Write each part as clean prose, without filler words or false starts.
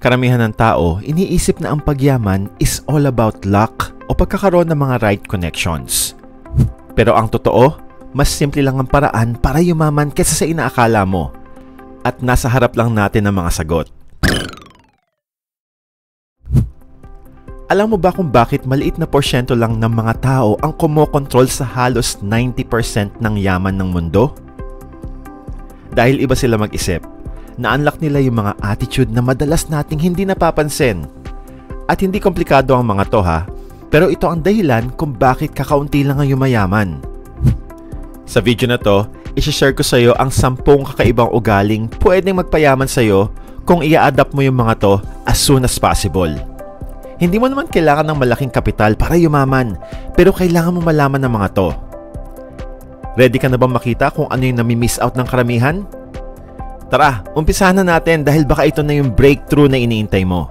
Karamihan ng tao, iniisip na ang pagyaman is all about luck o pagkakaroon ng mga right connections. Pero ang totoo, mas simple lang ang paraan para yumaman kaysa sa inaakala mo. At nasa harap lang natin ang mga sagot. Alam mo ba kung bakit maliit na porsyento lang ng mga tao ang kumokontrol sa halos 90% ng yaman ng mundo? Dahil iba sila mag-isip, na-unlock nila yung mga attitude na madalas nating hindi napapansin. At hindi komplikado ang mga to ha, pero ito ang dahilan kung bakit kakaunti lang ang yumayaman. Sa video na to, i-share ko sa iyo ang 10 kakaibang ugaling pwedeng magpayaman sa iyo kung i-adapt mo yung mga to as soon as possible. Hindi mo naman kailangan ng malaking kapital para yumaman, pero kailangan mo malaman ng mga to. Ready ka na bang makita kung ano yung nami-miss out ng karamihan? Tara, umpisahan na natin dahil baka ito na yung breakthrough na iniintay mo.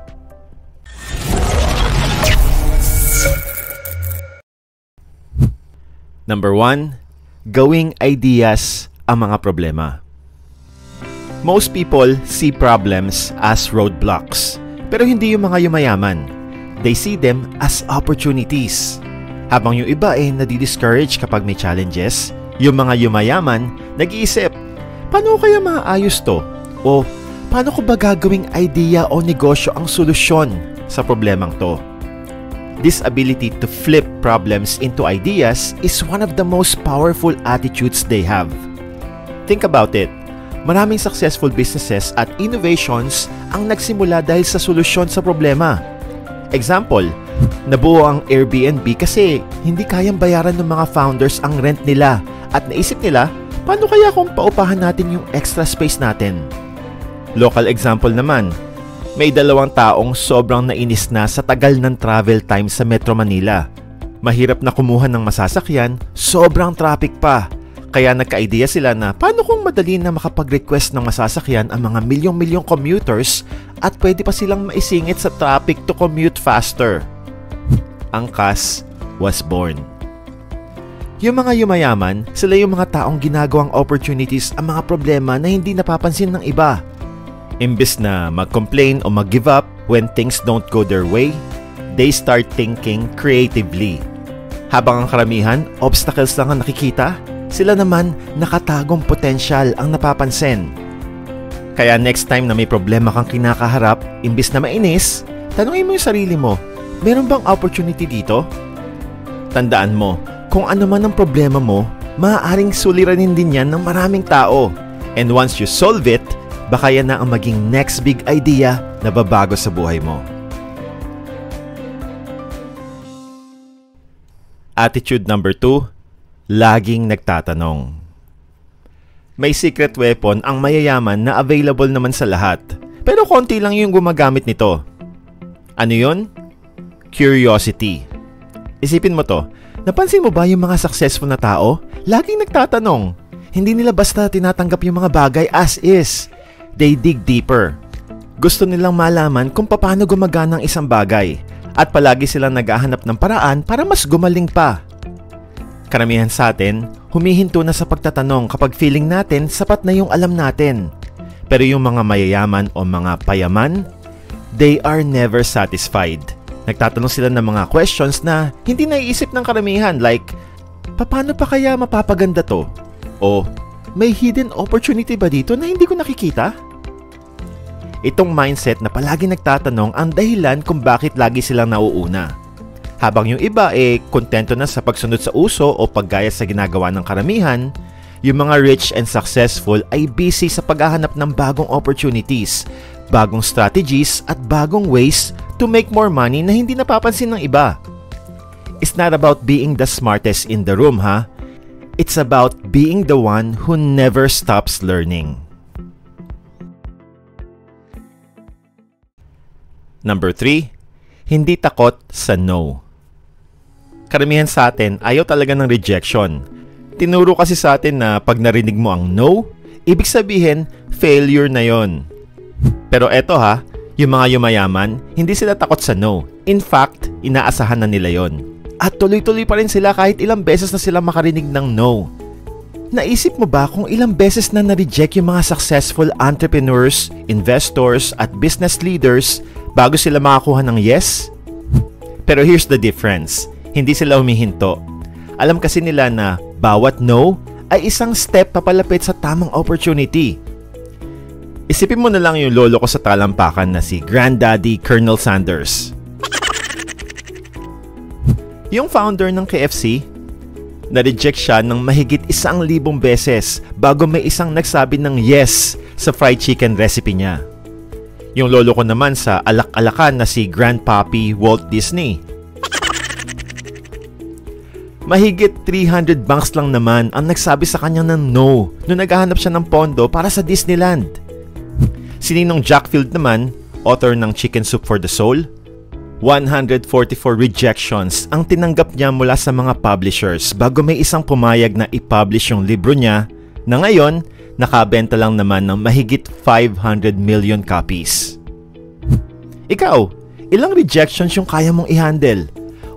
Number 1, gawing ideas ang mga problema. Most people see problems as roadblocks, pero hindi yung mga yumayaman. They see them as opportunities. Habang yung iba nadi-discourage kapag may challenges, yung mga yumayaman nag-iisip, paano kaya maayos to? O paano ko ba gagawing idea o negosyo ang solusyon sa problemang to? This ability to flip problems into ideas is one of the most powerful attitudes they have. Think about it. Maraming successful businesses at innovations ang nagsimula dahil sa solusyon sa problema. Example, nabuo ang Airbnb kasi hindi kayang bayaran ng mga founders ang rent nila at naisip nila, paano kaya kung paupahan natin yung extra space natin? Local example naman, may 2 taong sobrang nainis na sa tagal ng travel time sa Metro Manila. Mahirap na kumuha ng masasakyan, sobrang traffic pa. Kaya nagka-idea sila na paano kung madali na makapag-request ng masasakyan ang mga milyong-milyong commuters at pwede pa silang maisingit sa traffic to commute faster. Ang CAS was born. Yung mga yumayaman, sila yung mga taong ginagawang opportunities ang mga problema na hindi napapansin ng iba. Imbes na mag-complain o mag-give up when things don't go their way, they start thinking creatively. Habang ang karamihan, obstacles lang ang nakikita, sila naman nakatagong potensyal ang napapansin. Kaya next time na may problema kang kinakaharap, imbes na mainis, tanungin mo yung sarili mo, meron bang opportunity dito? Tandaan mo, kung ano man ang problema mo, maaaring suliranin din yan ng maraming tao. And once you solve it, baka yan na ang maging next big idea na babago sa buhay mo. Attitude number 2, laging nagtatanong. May secret weapon ang mayayaman na available naman sa lahat, pero konti lang yung gumagamit nito. Ano yun? Curiosity. Isipin mo to, napansin mo ba yung mga successful na tao? Laging nagtatanong. Hindi nila basta tinatanggap yung mga bagay as is. They dig deeper. Gusto nilang malaman kung paano gumagana ang isang bagay at palagi silang naghahanap ng paraan para mas gumaling pa. Karamihan sa atin, humihinto na sa pagtatanong kapag feeling natin sapat na yung alam natin. Pero yung mga mayayaman o mga payaman, they are never satisfied. Nagtatanong sila ng mga questions na hindi naiisip ng karamihan like, paano pa kaya mapapaganda to? O, may hidden opportunity ba dito na hindi ko nakikita? Itong mindset na palagi nagtatanong ang dahilan kung bakit lagi silang nauuna. Habang yung iba kontento na sa pagsunod sa uso o paggaya sa ginagawa ng karamihan, yung mga rich and successful ay busy sa paghahanap ng bagong opportunities, bagong strategies at bagong ways to make more money na hindi napapansin ng iba. It's not about being the smartest in the room, ha? It's about being the one who never stops learning. Number 3, hindi takot sa no. Karamihan sa atin ayaw talaga ng rejection. Tinuro kasi sa atin na pag narinig mo ang no, ibig sabihin failure na yon. Pero eto ha, yung mga yumayaman, hindi sila takot sa no. In fact, inaasahan na nila yon. At tuloy-tuloy pa rin sila kahit ilang beses na sila makarinig ng no. Naisip mo ba kung ilang beses na na-reject yung mga successful entrepreneurs, investors, at business leaders bago sila makakuha ng yes? Pero here's the difference. Hindi sila humihinto. Alam kasi nila na bawat no ay isang step papalapit sa tamang opportunity. Isipin mo na lang yung lolo ko sa talampakan na si Granddaddy Colonel Sanders. Yung founder ng KFC, na-reject siya ng mahigit 1,000 beses bago may isang nagsabi ng yes sa fried chicken recipe niya. Yung lolo ko naman sa alak-alakan na si Grandpappy Walt Disney. Mahigit 300 banks lang naman ang nagsabi sa kanya ng no nung naghahanap siya ng pondo para sa Disneyland. Si Ninong Jack Field naman, author ng Chicken Soup for the Soul, 144 rejections ang tinanggap niya mula sa mga publishers bago may isang pumayag na i-publish yung libro niya na ngayon nakabenta lang naman ng mahigit 500 million copies. Ikaw, ilang rejections yung kaya mong i-handle?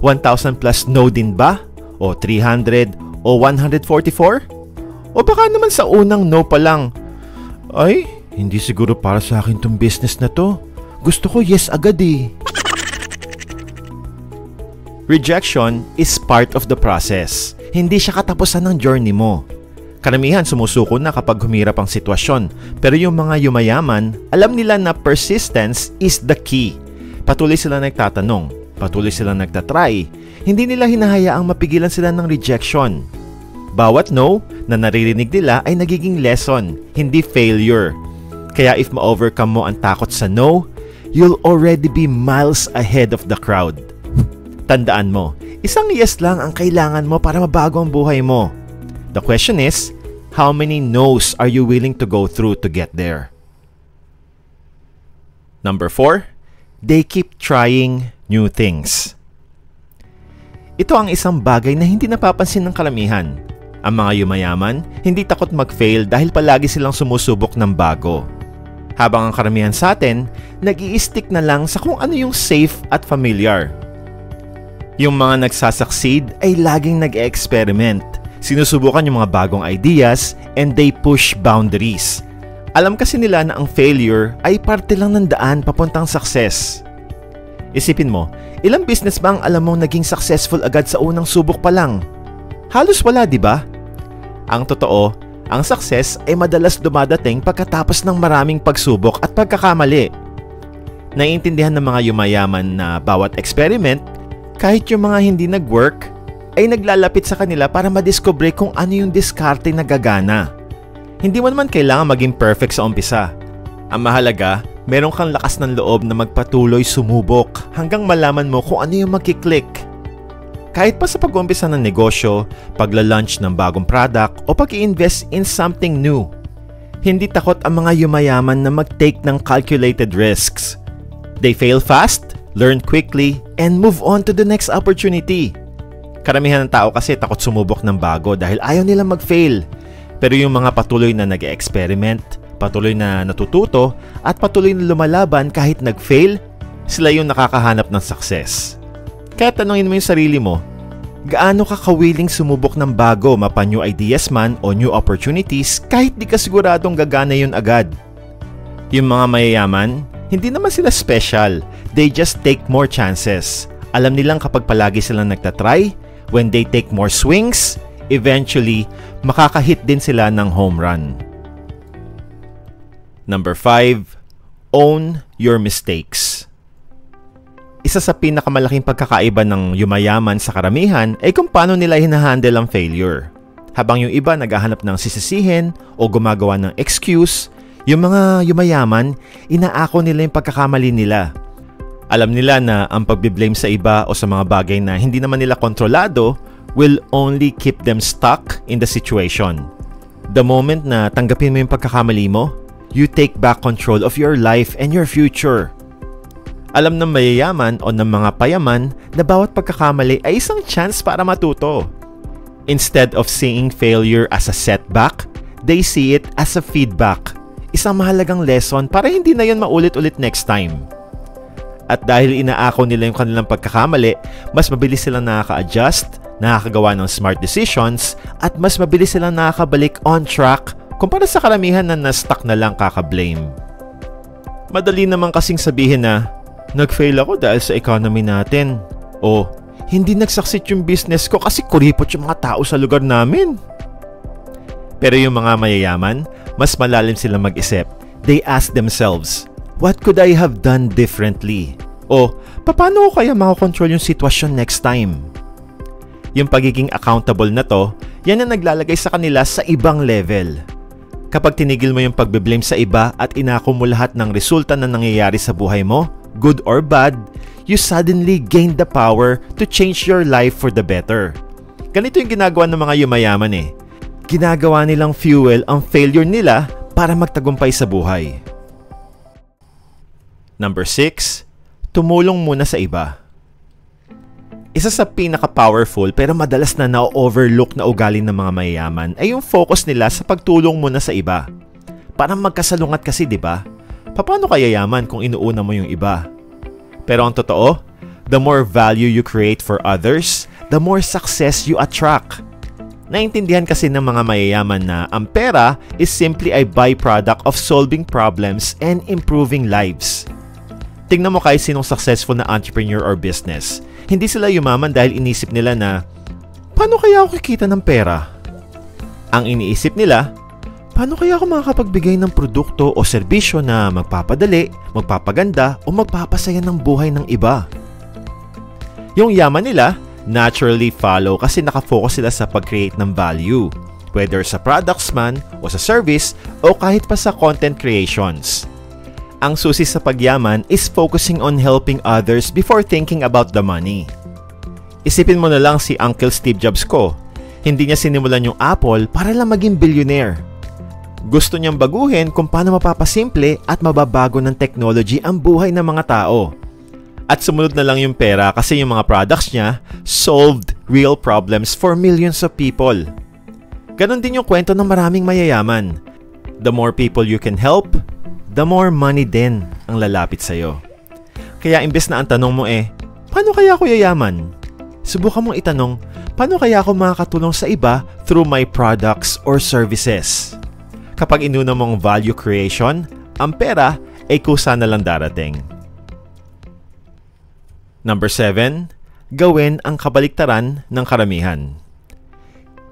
1,000 plus no din ba? O 300 o 144? O baka naman sa unang no pa lang, ay, hindi siguro para sa akin tong business na to. Gusto ko yes agad eh. Rejection is part of the process. Hindi siya katapusan ng journey mo. Karamihan sumusuko na kapag humirap ang sitwasyon. Pero yung mga yumayaman, alam nila na persistence is the key. Patuloy sila nagtatanong. Patuloy sila nagtatry. Hindi nila hinahayaang mapigilan sila ng rejection. Bawat no na naririnig nila ay nagiging lesson, hindi failure. Kaya if ma-overcome mo ang takot sa no, you'll already be miles ahead of the crowd. Tandaan mo, isang yes lang ang kailangan mo para mabago ang buhay mo. The question is, how many no's are you willing to go through to get there? Number 4, they keep trying new things. Ito ang isang bagay na hindi napapansin ng karamihan. Ang mga yumayaman, hindi takot mag-fail dahil palagi silang sumusubok ng bago. Habang ang karamihan sa atin, nag-i-stick na lang sa kung ano yung safe at familiar. Yung mga nagsasucceed ay laging nag-e-experiment. Sinusubukan yung mga bagong ideas and they push boundaries. Alam kasi nila na ang failure ay parte lang ng daan papuntang success. Isipin mo, ilang business ba ang alam mong naging successful agad sa unang subok pa lang? Halos wala, di ba? Ang totoo, ang success ay madalas dumadating pagkatapos ng maraming pagsubok at pagkakamali. Naiintindihan ng mga yumayaman na bawat experiment, kahit yung mga hindi nag-work, ay naglalapit sa kanila para madiscover kung ano yung diskarte na gagana. Hindi mo naman kailangan maging perfect sa umpisa. Ang mahalaga, meron kang lakas ng loob na magpatuloy sumubok hanggang malaman mo kung ano yung magkiklik. Kahit pa sa pag-umpisa ng negosyo, pagla-launch ng bagong product o pag-i-invest in something new. Hindi takot ang mga yumayaman na mag-take ng calculated risks. They fail fast, learn quickly, and move on to the next opportunity. Karamihan ng tao kasi takot sumubok ng bago dahil ayaw nilang mag-fail. Pero yung mga patuloy na nag-experiment, patuloy na natututo, at patuloy na lumalaban kahit nag-fail, sila yung nakakahanap ng success. Kaya tanungin mo yung sarili mo, gaano ka kawiling sumubok ng bago mapa new ideas man o new opportunities kahit di ka siguradong gagana yun agad? Yung mga mayayaman, hindi naman sila special. They just take more chances. Alam nilang kapag palagi silang nagtatry, when they take more swings, eventually, makakahit din sila ng home run. Number 5, own your mistakes. Isa sa pinakamalaking pagkakaiba ng yumayaman sa karamihan ay kung paano nila hinahandle ang failure. Habang yung iba naghahanap ng sisisihin o gumagawa ng excuse, yung mga yumayaman, inaako nila yung pagkakamali nila. Alam nila na ang pagbiblame sa iba o sa mga bagay na hindi naman nila kontrolado will only keep them stuck in the situation. The moment na tanggapin mo yung pagkakamali mo, you take back control of your life and your future. Alam ng mayayaman o ng mga payaman na bawat pagkakamali ay isang chance para matuto. Instead of seeing failure as a setback, they see it as a feedback. Isang mahalagang lesson para hindi na yun maulit-ulit next time. At dahil inaako nila yung kanilang pagkakamali, mas mabilis silang nakaka-adjust, nakakagawa ng smart decisions, at mas mabilis silang nakakabalik on track kumpara sa karamihan na na-stuck na lang kaka-blame. Madali naman kasing sabihin na, nag-fail ako dahil sa economy natin. O, hindi nag-succeed yung business ko kasi kuripot yung mga tao sa lugar namin. Pero yung mga mayayaman, mas malalim silang mag-isip. They ask themselves, what could I have done differently? O, paano ko kaya makakontrol yung sitwasyon next time? Yung pagiging accountable na to, yan ang naglalagay sa kanila sa ibang level. Kapag tinigil mo yung pagbe-blame sa iba at inako mo lahat ng resulta na nangyayari sa buhay mo, good or bad, you suddenly gain the power to change your life for the better. Ganito yung ginagawa ng mga yumayaman eh. Ginagawa nilang fuel ang failure nila para magtagumpay sa buhay. Number 6, tumulong muna sa iba. Isa sa pinaka-powerful pero madalas na na-overlook na ugali ng mga mayayaman ay yung focus nila sa pagtulong muna sa iba. Parang magkasalungat kasi, di ba? Paano kaya yaman kung inuuna mo yung iba? Pero ang totoo, the more value you create for others, the more success you attract. Naintindihan kasi ng mga mayayaman na ang pera is simply a byproduct of solving problems and improving lives. Tingnan mo kahit sinong successful na entrepreneur or business. Hindi sila yumaman dahil inisip nila na, paano kaya ako kikita ng pera? Ang iniisip nila, paano kaya ako makakapagbigay ng produkto o serbisyo na magpapadali, magpapaganda o magpapasaya ng buhay ng iba? Yung yaman nila, naturally follow kasi nakafocus sila sa pag-create ng value, whether sa products man o sa service o kahit pa sa content creations. Ang susi sa pagyaman is focusing on helping others before thinking about the money. Isipin mo na lang si Uncle Steve Jobs ko. Hindi niya sinimulan yung Apple para lang maging billionaire. Gusto niyang baguhin kung paano mapapasimple at mababago ng technology ang buhay ng mga tao. At sumunod na lang yung pera kasi yung mga products niya solved real problems for millions of people. Ganon din yung kwento ng maraming mayayaman. The more people you can help, the more money din ang lalapit sa'yo. Kaya imbes na ang tanong mo paano kaya ako yayaman? Subukan mong itanong, paano kaya ako makakatulong sa iba through my products or services? Kapag inuna mong value creation, ang pera ay kusa na lang darating. Number 7, gawin ang kabaliktaran ng karamihan.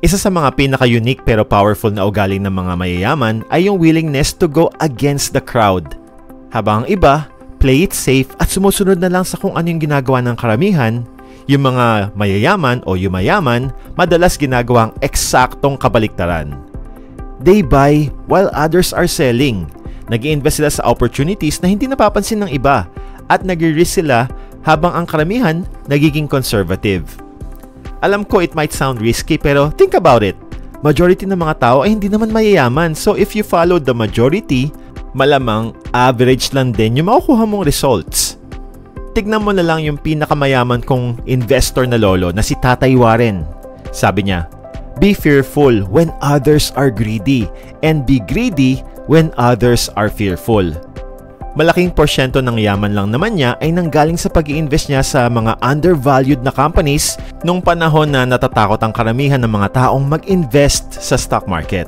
Isa sa mga pinaka-unique pero powerful na ugali ng mga mayayaman ay yung willingness to go against the crowd. Habang ang iba, play it safe at sumusunod na lang sa kung ano yung ginagawa ng karamihan, yung mga mayayaman o yumayaman madalas ginagawa ang eksaktong kabaliktaran. They buy while others are selling. Nag-i-invest sila sa opportunities na hindi napapansin ng iba at nag-i-risk sila habang ang karamihan nagiging conservative. Alam ko it might sound risky pero think about it. Majority ng mga tao ay hindi naman mayayaman, so if you follow the majority, malamang average lang din yung makukuha mong results. Tignan mo na lang yung pinakamayaman kong investor na lolo na si Tatay Warren. Sabi niya, be fearful when others are greedy and be greedy when others are fearful. Malaking porsyento ng yaman lang naman niya ay nanggaling sa pag-i-invest niya sa mga undervalued na companies nung panahon na natatakot ang karamihan ng mga taong mag-invest sa stock market.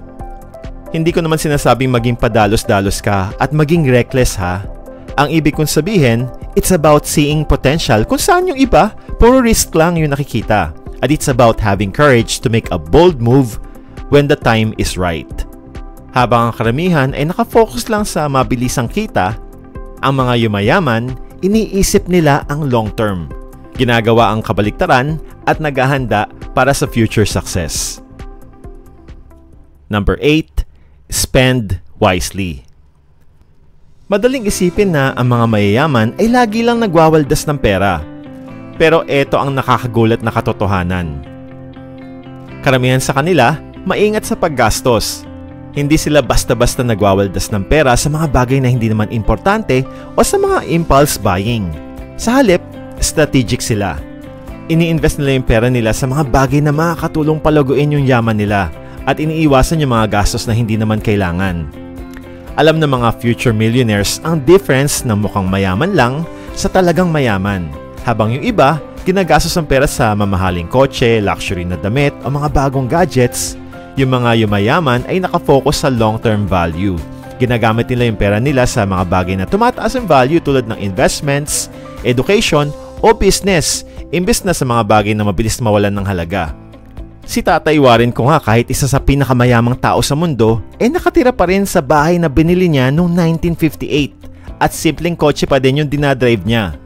Hindi ko naman sinasabing maging padalos-dalos ka at maging reckless ha. Ang ibig kong sabihin, it's about seeing potential kung saan yung iba, puro risk lang yung nakikita. At it's about having courage to make a bold move when the time is right. Habang ang karamihan ay nakafocus lang sa mabilisang kita, ang mga yumayaman, iniisip nila ang long term. Ginagawa ang kabaliktaran at naghahanda para sa future success. Number 8, spend wisely. Madaling isipin na ang mga mayayaman ay lagi lang nagwawaldas ng pera. Pero ito ang nakakagulat na katotohanan. Karamihan sa kanila, maingat sa paggastos. Hindi sila basta-basta nagwawaldas ng pera sa mga bagay na hindi naman importante o sa mga impulse buying. Sa halip, strategic sila. Ini-invest nila yung pera nila sa mga bagay na makakatulong palaguin yung yaman nila at iniiwasan yung mga gastos na hindi naman kailangan. Alam ng mga future millionaires ang difference ng mukhang mayaman lang sa talagang mayaman, habang yung iba ginagastos ang pera sa mamahaling kotse, luxury na damit o mga bagong gadgets. Yung mga yumayaman ay nakafocus sa long-term value. Ginagamit nila yung pera nila sa mga bagay na tumataas ang value tulad ng investments, education o business, imbes na sa mga bagay na mabilis mawalan ng halaga. Si Tatay Warren ko nga, kahit isa sa pinakamayamang tao sa mundo, nakatira pa rin sa bahay na binili niya noong 1958 at simpleng kotse pa din yung dinadrive niya.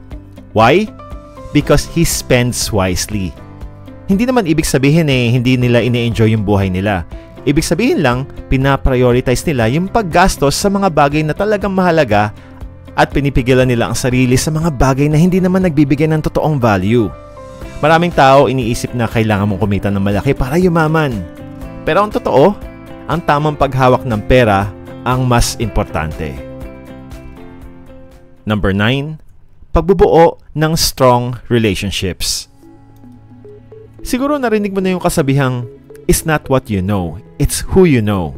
Why? Because he spends wisely. Hindi naman ibig sabihin hindi nila ine-enjoy yung buhay nila. Ibig sabihin lang, pinaprioritize nila yung paggastos sa mga bagay na talagang mahalaga at pinipigilan nila ang sarili sa mga bagay na hindi naman nagbibigay ng totoong value. Maraming tao iniisip na kailangan mong kumita ng malaki para yumaman. Pero ang totoo, ang tamang paghawak ng pera ang mas importante. Number 9, pagbubuo ng strong relationships. Siguro narinig mo na yung kasabihang, it's not what you know, it's who you know.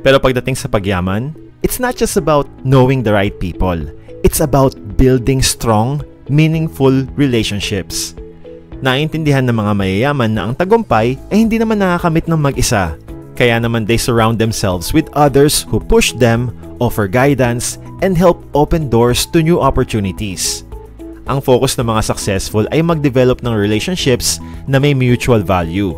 Pero pagdating sa pagyaman, it's not just about knowing the right people. It's about building strong, meaningful relationships. Naintindihan ng mga mayayaman na ang tagumpay ay hindi naman nakakamit ng mag-isa. Kaya naman they surround themselves with others who push them, offer guidance, and help open doors to new opportunities. Ang focus ng mga successful ay mag-develop ng relationships na may mutual value.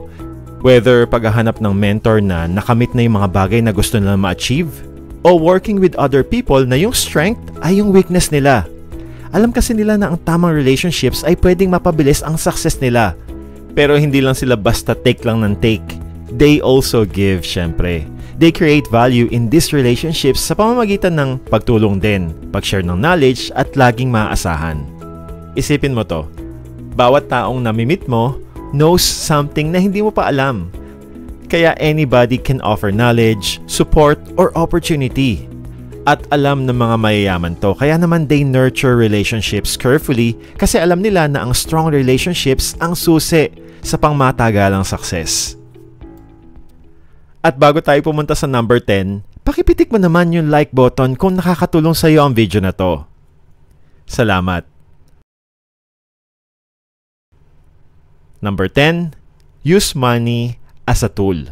Whether paghahanap ng mentor na nakamit na yung mga bagay na gusto nila ma-achieve, o working with other people na yung strength ay yung weakness nila. Alam kasi nila na ang tamang relationships ay pwedeng mapabilis ang success nila. Pero hindi lang sila basta take lang ng take. They also give, syempre. They create value in these relationships sa pamamagitan ng pagtulong din, pag-share ng knowledge at laging maaasahan. Isipin mo to, bawat taong namimit mo knows something na hindi mo pa alam. Kaya anybody can offer knowledge, support, or opportunity. At alam ng mga mayayaman to, kaya naman they nurture relationships carefully kasi alam nila na ang strong relationships ang susi sa pangmatagalang success. At bago tayo pumunta sa number 10, pakipitik mo naman yung like button kung nakakatulong sa iyo ang video na to. Salamat! Number 10, use money as a tool.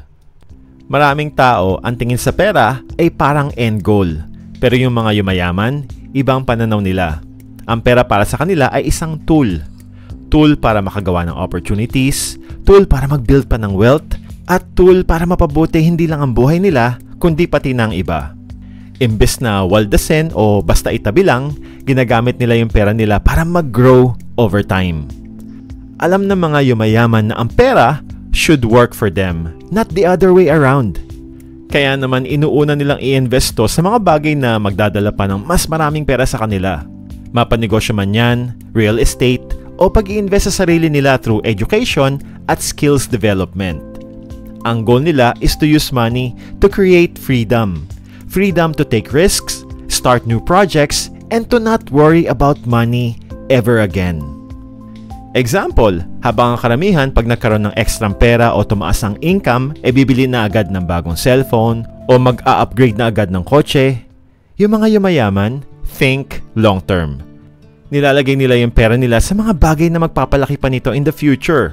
Maraming tao ang tingin sa pera ay parang end goal. Pero yung mga yumayaman, ibang pananaw nila. Ang pera para sa kanila ay isang tool. Tool para makagawa ng opportunities, tool para mag-build pa ng wealth, at tool para mapabuti hindi lang ang buhay nila, kundi pati ng iba. Imbes na waldasin o basta itabi lang, ginagamit nila yung pera nila para mag-grow over time. Alam ng mga yumayaman na ang pera should work for them, not the other way around. Kaya naman inuuna nilang i-invest to sa mga bagay na magdadala pa ng mas maraming pera sa kanila. Mapanegosyo man yan, real estate, o pag-i-invest sa sarili nila through education at skills development. Ang goal nila is to use money to create freedom. Freedom to take risks, start new projects, and to not worry about money ever again. Example, habang ang karamihan pag nagkaroon ng ekstrang pera o tumaas ang income, bibili na agad ng bagong cellphone o mag-a-upgrade na agad ng kotse, yung mga yumayaman, think long term. Nilalagay nila yung pera nila sa mga bagay na magpapalaki pa nito in the future,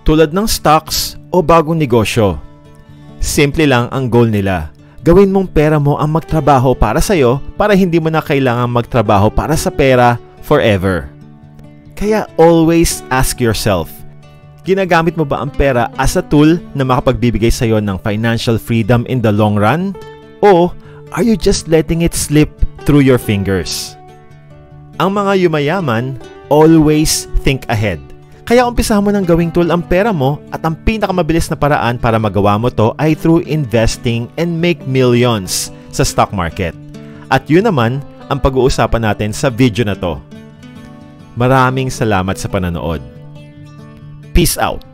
tulad ng stocks o bagong negosyo. Simple lang ang goal nila. Gawin mong pera mo ang magtrabaho para sa'yo para hindi mo na kailangan magtrabaho para sa pera forever. Kaya always ask yourself, ginagamit mo ba ang pera as a tool na makapagbibigay sa iyo ng financial freedom in the long run? O are you just letting it slip through your fingers? Ang mga yumayaman always think ahead. Kaya umpisahan mo ng gawing tool ang pera mo at ang pinakamabilis na paraan para magawa mo to ay through investing and make millions sa stock market. At yun naman ang pag-uusapan natin sa video na to. Maraming salamat sa panonood. Peace out!